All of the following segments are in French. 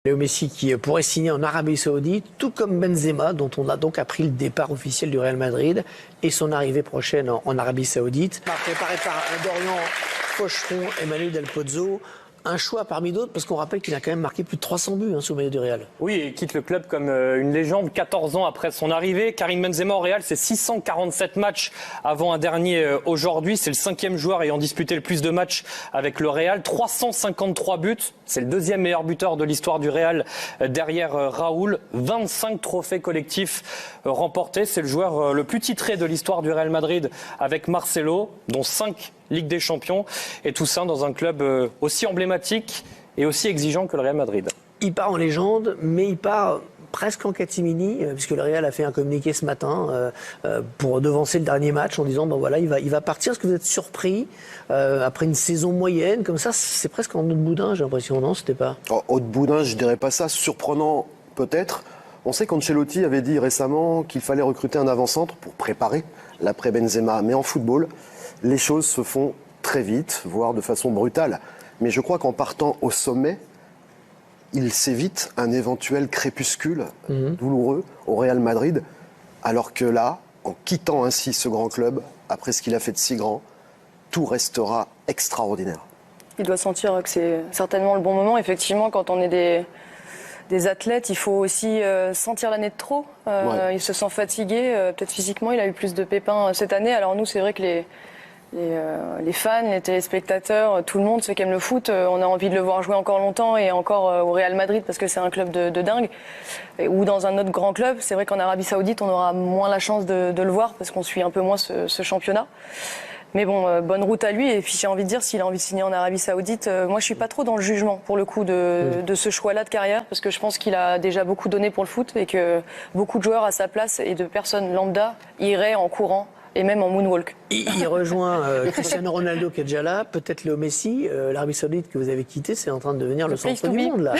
Léo Messi qui pourrait signer en Arabie Saoudite, tout comme Benzema, dont on a donc appris le départ officiel du Real Madrid et son arrivée prochaine en Arabie Saoudite. Préparé par Dorian Faucheron et Manu Del Pozzo. Un choix parmi d'autres, parce qu'on rappelle qu'il a quand même marqué plus de 300 buts sous le maillot du Real. Oui, et il quitte le club comme une légende, 14 ans après son arrivée. Karim Benzema au Real, c'est 647 matchs avant un dernier aujourd'hui. C'est le 5e joueur ayant disputé le plus de matchs avec le Real. 353 buts, c'est le 2e meilleur buteur de l'histoire du Real derrière Raoul. 25 trophées collectifs remportés. C'est le joueur le plus titré de l'histoire du Real Madrid avec Marcelo, dont 5 Ligue des Champions, et tout ça dans un club aussi emblématique et aussi exigeant que le Real Madrid. Il part en légende, mais il part presque en catimini, puisque le Real a fait un communiqué ce matin pour devancer le dernier match en disant voilà, il va partir. Est-ce que vous êtes surpris après une saison moyenne comme ça? C'est presque en eau de boudin, j'ai l'impression, non? C'était pas eau de boudin, je dirais pas ça. Surprenant, peut-être. On sait qu'Ancelotti avait dit récemment qu'il fallait recruter un avant-centre pour préparer l'après-Benzema. Mais en football, les choses se font très vite, voire de façon brutale. Mais je crois qu'en partant au sommet, il s'évite un éventuel crépuscule douloureux au Real Madrid. Alors que là, en quittant ainsi ce grand club, après ce qu'il a fait de si grand, tout restera extraordinaire. Il doit sentir que c'est certainement le bon moment. Effectivement, quand on est des athlètes, il faut aussi sentir l'année de trop. Ouais. Il se sent fatigué, peut-être physiquement, il a eu plus de pépins cette année. Alors nous, c'est vrai que les fans, les téléspectateurs, tout le monde, ceux qui aiment le foot, on a envie de le voir jouer encore longtemps et encore au Real Madrid parce que c'est un club de dingue. Ou dans un autre grand club. C'est vrai qu'en Arabie Saoudite, on aura moins la chance de le voir parce qu'on suit un peu moins ce championnat. Mais bon, bonne route à lui. Et puis j'ai envie de dire, s'il a envie de signer en Arabie Saoudite, moi je suis pas trop dans le jugement pour le coup de ce choix-là de carrière, parce que je pense qu'il a déjà beaucoup donné pour le foot et que beaucoup de joueurs à sa place et de personnes lambda iraient en courant et même en moonwalk. Il rejoint Cristiano Ronaldo qui est déjà là, peut-être Léo Messi. L'Arabie Saoudite que vous avez quitté, c'est en train de devenir le centre du monde là.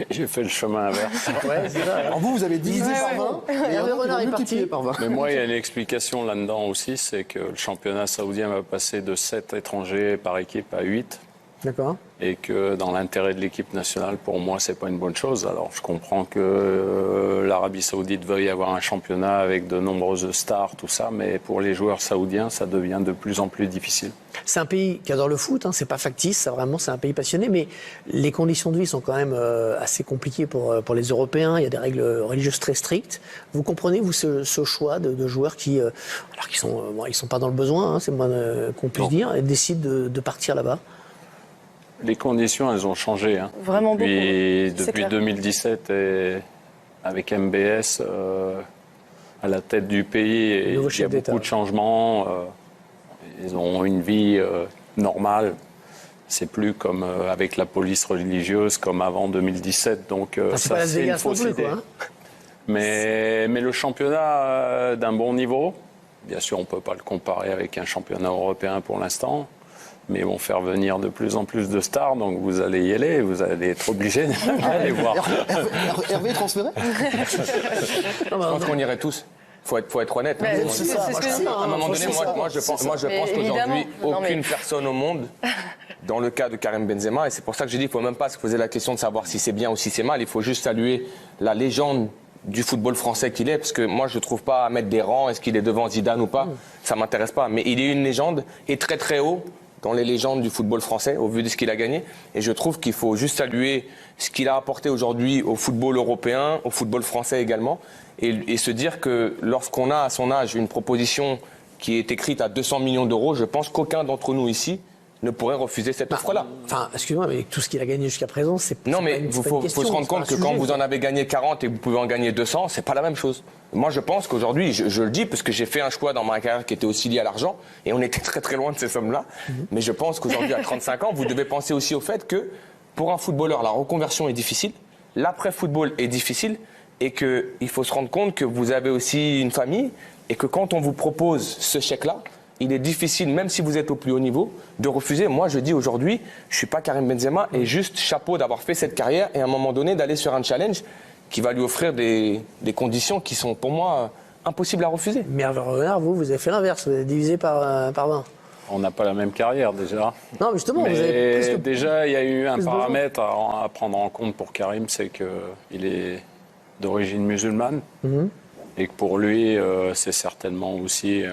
J'ai fait le chemin inverse. Ouais, c'est ça. Alors vous avez divisé par 20 et Hervé Renard est multiplié parti. par 20. Mais moi, il y a une explication là-dedans aussi, c'est que le championnat saoudien va passer de 7 étrangers par équipe à 8. D'accord. Et que dans l'intérêt de l'équipe nationale, pour moi, c'est pas une bonne chose. Alors, je comprends que l'Arabie Saoudite veuille avoir un championnat avec de nombreuses stars, tout ça, mais pour les joueurs saoudiens, ça devient de plus en plus difficile. C'est un pays qui adore le foot, c'est pas factice, ça vraiment, c'est un pays passionné, mais les conditions de vie sont quand même assez compliquées pour les Européens. Il y a des règles religieuses très strictes. Vous comprenez, vous, ce choix de joueurs qui, alors qu'ils sont, ils sont pas dans le besoin, c'est moins qu'on puisse dire, et décident de partir là-bas? Les conditions, elles ont changé. Vraiment depuis, beaucoup. Depuis 2017, et avec MBS à la tête du pays, il y a beaucoup de changements. Ils ont une vie normale. C'est plus comme avec la police religieuse, comme avant 2017. Donc ça, c'est une fausse idée. Mais le championnat d'un bon niveau, bien sûr, on ne peut pas le comparer avec un championnat européen pour l'instant. Mais ils vont faire venir de plus en plus de stars, donc vous allez y aller, vous allez être obligé d'aller voir. Hervé est transféré? Je pense qu'on irait tous. Faut être honnête. C'est ce que je dis. À un moment donné, moi je pense qu'aujourd'hui, aucune personne au monde, dans le cas de Karim Benzema, et c'est pour ça que j'ai dit qu'il ne faut même pas se poser la question de savoir si c'est bien ou si c'est mal, il faut juste saluer la légende du football français qu'il est, parce que moi je ne trouve pas à mettre des rangs, est-ce qu'il est devant Zidane ou pas, ça ne m'intéresse pas. Mais il est une légende et très très haut dans les légendes du football français, au vu de ce qu'il a gagné. Et je trouve qu'il faut juste saluer ce qu'il a apporté aujourd'hui au football européen, au football français également, et se dire que lorsqu'on a à son âge une proposition qui est écrite à 200 millions d'euros, je pense qu'aucun d'entre nous ici ne pourrait refuser cette offre-là. Enfin, excusez-moi, mais tout ce qu'il a gagné jusqu'à présent, c'est non, mais il faut se rendre compte que quand vous en avez gagné 40 et que vous pouvez en gagner 200, c'est pas la même chose. Moi, je pense qu'aujourd'hui, je le dis parce que j'ai fait un choix dans ma carrière qui était aussi lié à l'argent et on était très très loin de ces sommes-là. Mais je pense qu'aujourd'hui, à 35 ans, vous devez penser aussi au fait que pour un footballeur, la reconversion est difficile, l'après-football est difficile et qu'il faut se rendre compte que vous avez aussi une famille et que quand on vous propose ce chèque-là, il est difficile, même si vous êtes au plus haut niveau, de refuser. Moi, je dis aujourd'hui, je ne suis pas Karim Benzema et juste chapeau d'avoir fait cette carrière et à un moment donné d'aller sur un challenge qui va lui offrir des conditions qui sont pour moi impossibles à refuser. Mais Hervé Renard, vous avez fait l'inverse, vous avez divisé par 20. On n'a pas la même carrière déjà. Non, mais justement, mais vous avez presque déjà, il y a eu un paramètre à prendre en compte pour Karim, c'est qu'il est d'origine musulmane. Et que pour lui, c'est certainement aussi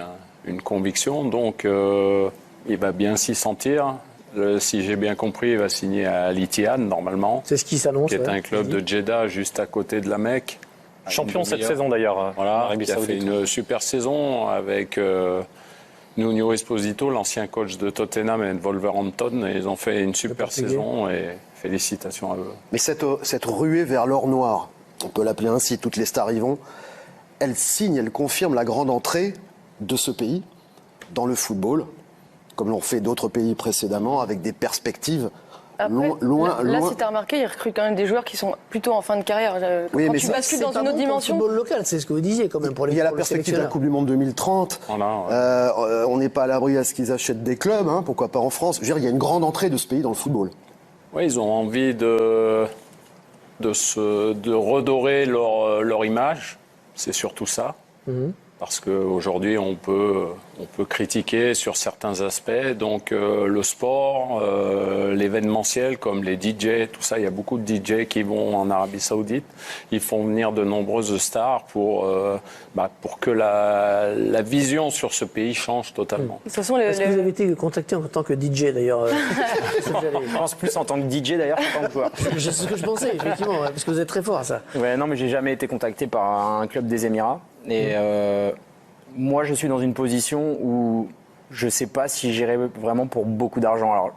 une conviction. Donc, il va bien s'y sentir. Si j'ai bien compris, il va signer à Al Ittihad, normalement. C'est ce qui s'annonce. Qui est un club de Jeddah, juste à côté de la Mecque. Champion cette saison, d'ailleurs. Voilà, qui a fait une super saison avec Nuno Esposito, l'ancien coach de Tottenham et de Wolverhampton. Et ils ont fait une super saison et félicitations à eux. Mais cette ruée vers l'or noir, on peut l'appeler ainsi, toutes les stars y vont, elle signe, elle confirme la grande entrée de ce pays dans le football, comme l'ont fait d'autres pays précédemment, avec des perspectives loin. Là, si tu as remarqué, ils recrutent quand même des joueurs qui sont plutôt en fin de carrière. Oui, quand mais tu bascules dans une autre dimension. Le football local, c'est ce que vous disiez quand même pour les. Il y a la perspective de la Coupe du Monde 2030. On n'est pas à l'abri à ce qu'ils achètent des clubs, hein, pourquoi pas en France. Je veux dire, il y a une grande entrée de ce pays dans le football. Oui, ils ont envie de redorer leur image. C'est surtout ça. Parce qu'aujourd'hui, on peut critiquer sur certains aspects. Donc, le sport, l'événementiel, comme les DJ, tout ça. Il y a beaucoup de DJ qui vont en Arabie Saoudite. Ils font venir de nombreuses stars pour que la vision sur ce pays change totalement. De toute façon, est-ce que vous avez été contacté en tant que DJ, d'ailleurs Je pense plus en tant que DJ, d'ailleurs, qu'en tant que joueur. C'est ce que je pensais, effectivement, parce que vous êtes très fort à ça. Ouais, non, mais j'ai jamais été contacté par un club des Émirats. Et moi, je suis dans une position où je ne sais pas si j'irai vraiment pour beaucoup d'argent. Alors,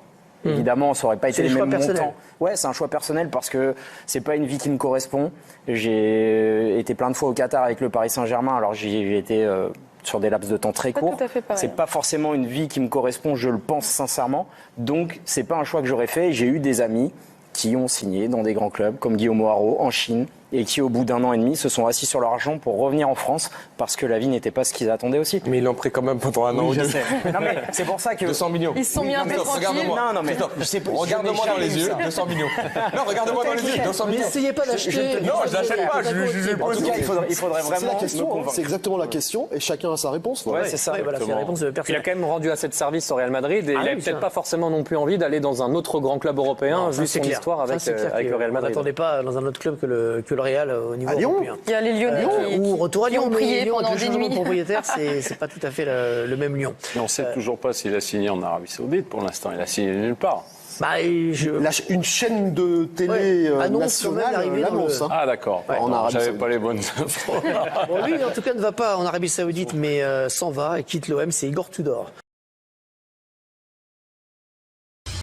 évidemment, ça n'aurait pas été les mêmes montants. Ouais, c'est un choix personnel parce que c'est pas une vie qui me correspond. J'ai été plein de fois au Qatar avec le Paris Saint-Germain. Alors, j'ai été sur des laps de temps très courts. C'est pas forcément une vie qui me correspond, je le pense sincèrement. Donc, c'est pas un choix que j'aurais fait. J'ai eu des amis qui ont signé dans des grands clubs comme Guillaume Haro en Chine et qui au bout d'1 an et demi se sont assis sur leur argent pour revenir en France parce que la vie n'était pas ce qu'ils attendaient aussi. Mais ils l'ont pris quand même pendant un an ou deux. Non mais c'est pour ça que 200 millions. Ils se sont mis un peu tranquilles. Non mais regarde-moi dans les yeux, 200 millions. Non, regarde-moi dans les yeux, 200 millions. N'essayez pas d'acheter. Non, je l'achète pas, En tout cas, il faudrait vraiment me convaincre. C'est exactement la question et chacun a sa réponse. Ouais, c'est ça. Voilà, c'est la réponse personnelle. Il a quand même rendu assez de service au Real Madrid et il n'avait peut-être pas forcément non plus envie d'aller dans un autre grand club européen vu son histoire avec le Real Madrid. On n'attendait pas dans un autre club que le Real au niveau européen. Il y a les Lyonnais ou retour à Lyon, ont prié Lyon, pendant avec le des changement nuits. de propriétaire, c'est pas tout à fait le même Lyon. Mais on ne sait toujours pas s'il a signé en Arabie Saoudite pour l'instant. Il a signé nulle part. Une chaîne de télé nationale l'annonce. Ah d'accord. J'avais pas les bonnes infos. Bon, lui, en tout cas, ne va pas en Arabie Saoudite, mais s'en va et quitte l'OM. C'est Igor Tudor.